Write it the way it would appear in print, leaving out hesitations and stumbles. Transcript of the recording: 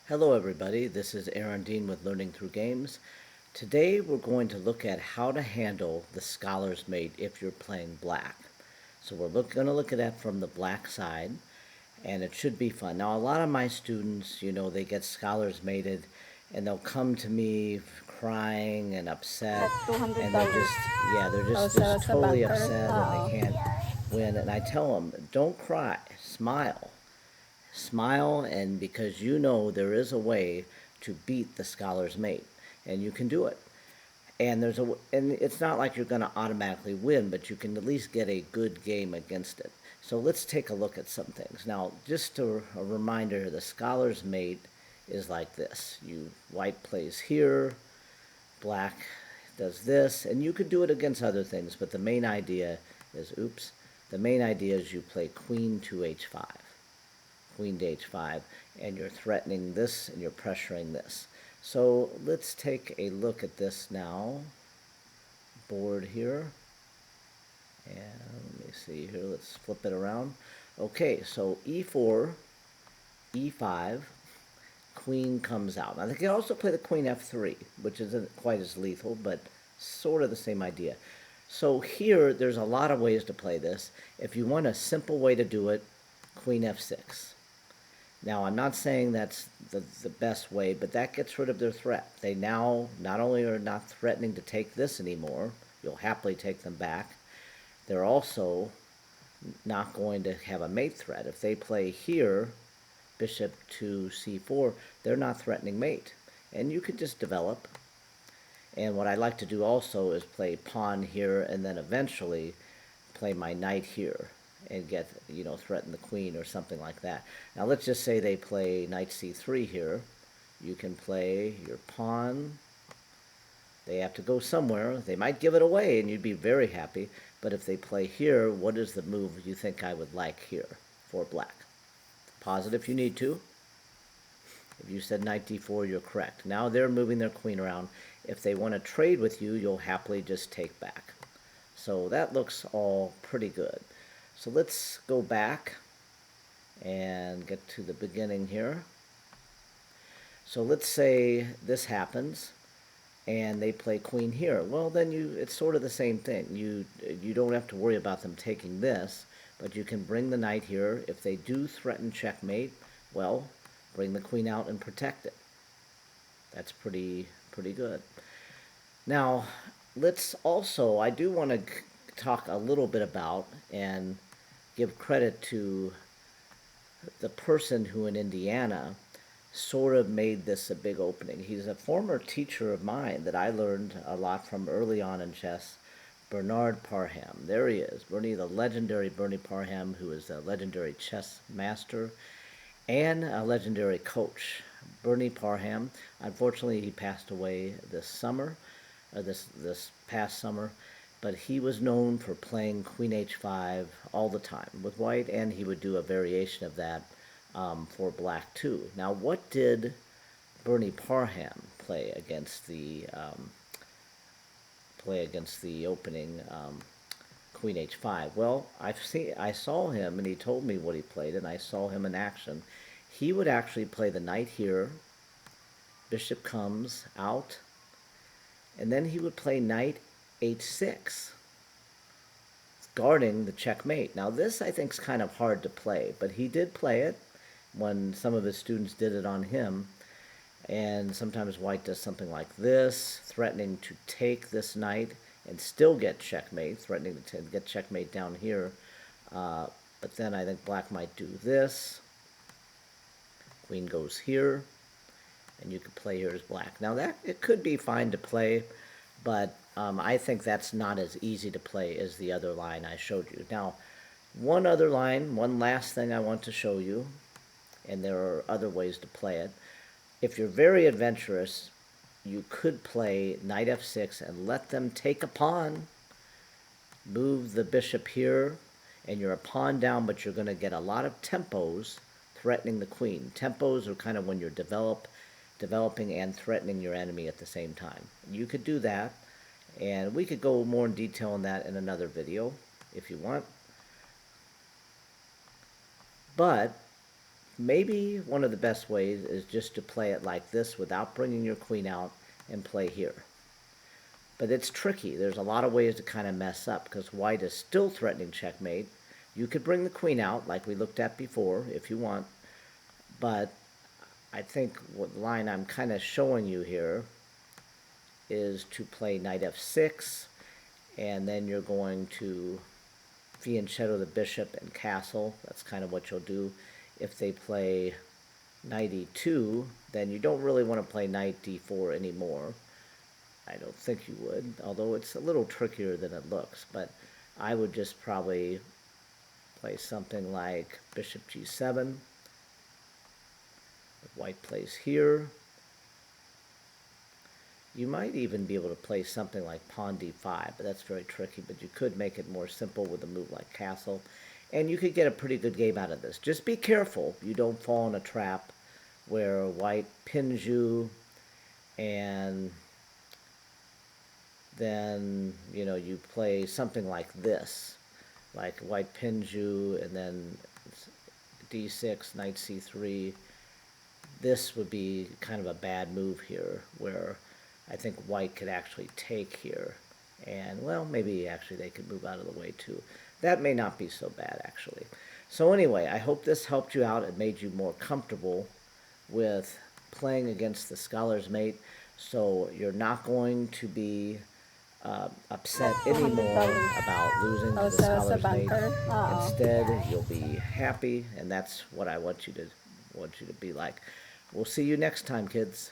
Hello everybody, this is Aaron Dean with Learning Through Games. Today we're going to look at how to handle the Scholar's Mate if you're playing black. So we're going to look at that from the black side, and it should be fun. Now a lot of my students, they get Scholar's Mated, and they'll come to me crying and upset, Like and they're $200. just, yeah, they're Oh, just sa totally banker. upset and they Oo. can't win. And I tell them, don't cry, smile. Smile, and because there is a way to beat the Scholar's Mate, and you can do it. And it's not like you're going to automatically win, but you can at least get a good game against it. So let's take a look at some things. Now, just a reminder, the Scholar's Mate is like this. White plays here, black does this, and you could do it against other things, but the main idea is you play queen to h5, queen to h5, and you're threatening this and you're pressuring this. So let's take a look at this now. Board here. And let me see here, let's flip it around. Okay, so e4, e5, queen comes out. Now they can also play the queen f3, which isn't quite as lethal, but sort of the same idea. So here, there's a lot of ways to play this. If you want a simple way to do it, queen f6. Now, I'm not saying that's the best way, but that gets rid of their threat. They now not only are not threatening to take this anymore, you'll happily take them back, they're also not going to have a mate threat. If they play here, bishop to c4, they're not threatening mate. And you could just develop. And what I like to do also is play pawn here and then eventually play my knight here and get, threaten the queen or something like that. Now let's just say they play knight c3 here. You can play your pawn. They have to go somewhere. They might give it away and you'd be very happy. But if they play here, what is the move you think I would like here for black? Pause it if you need to. If you said knight d4, you're correct. Now they're moving their queen around. If they want to trade with you, you'll happily just take back. So that looks all pretty good. So let's go back and get to the beginning here. So let's say this happens and they play queen here. Well, then it's sort of the same thing. You don't have to worry about them taking this, but you can bring the knight here. If they do threaten checkmate, well, bring the queen out and protect it. That's pretty good. Now, I do want to talk a little bit about and give credit to the person who in Indiana sort of made this a big opening. He's a former teacher of mine that I learned a lot from early on in chess, Bernard Parham. There he is, the legendary Bernie Parham, who is a legendary chess master and a legendary coach. Bernie Parham, unfortunately, he passed away this summer, this past summer, but he was known for playing queen h5 all the time with white, and he would do a variation of that for black too. Now, what did Bernie Parham play against the opening queen h5? Well, I saw him, and he told me what he played, and I saw him in action. He would actually play the knight here, bishop comes out, and then he would play knight h6, guarding the checkmate. Now this I think is kind of hard to play, but he did play it when some of his students did it on him. And sometimes white does something like this, threatening to take this knight and still get checkmate, threatening to get checkmate down here. But then I think black might do this. Queen goes here, and you could play here as black. Now that it could be fine to play, but I think that's not as easy to play as the other line I showed you. Now, one last thing I want to show you, and there are other ways to play it. If you're very adventurous, you could play knight f6 and let them take a pawn, move the bishop here, and you're a pawn down, but you're going to get a lot of tempos threatening the queen. Tempos are kind of when you're developing and threatening your enemy at the same time. You could do that, and we could go more in detail on that in another video if you want. But maybe one of the best ways is just to play it like this without bringing your queen out and play here. But it's tricky. There's a lot of ways to kind of mess up because white is still threatening checkmate. You could bring the queen out like we looked at before if you want, but I think what line I'm kind of showing you here is to play knight f6, and then you're going to fianchetto the bishop and castle. That's kind of what you'll do. If they play knight e2, then you don't really want to play knight d4 anymore. I don't think you would, although it's a little trickier than it looks, but I would just probably play something like bishop g7. If white plays here, you might even be able to play something like pawn d5, but that's very tricky. But you could make it more simple with a move like castle, and you could get a pretty good game out of this. Just be careful you don't fall in a trap where white pins you, and then, you know, you play something like this, like white pins you, and then d6, knight c3. This would be kind of a bad move here, where I think white could actually take here, and, well, maybe actually they could move out of the way too. That may not be so bad, actually. So anyway, I hope this helped you out. It made you more comfortable with playing against the Scholar's Mate, so you're not going to be upset anymore about losing to the Scholar's Mate. Instead, you'll be happy, and that's what I want you to be like. We'll see you next time, kids.